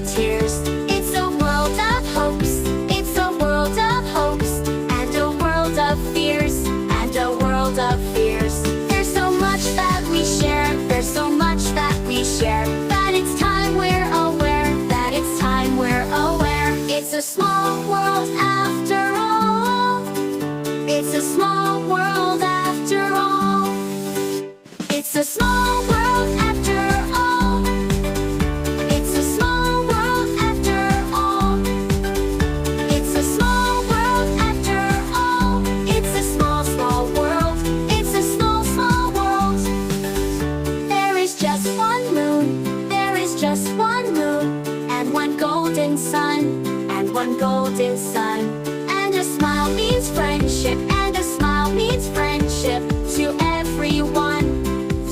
tears. It's a world of hopes. It's a world of hopes. And a world of fears. And a world of fears. There's so much that we share. There's so much that we share. That it's time we're aware. That it's time we're aware. It's a small world after all. It's a small world after all. It's a small world after all. It's a small world after all. It's a small world after all. It's a small, small world. It's a small, small world. There is just one moon. There is just one moon. And one golden sun. And one golden sun. And a smile means friendship. And a smile means friendship. To everyone.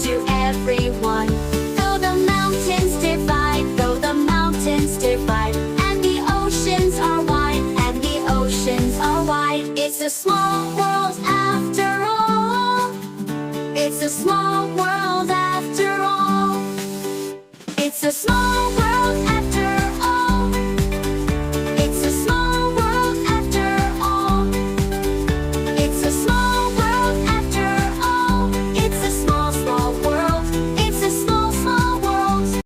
To everyone. Though the mountains divide. Though the mountains divide. And the oceans are wide. And the oceans are wide. It's a small world after all. It's a small world after all. It's a small world after all.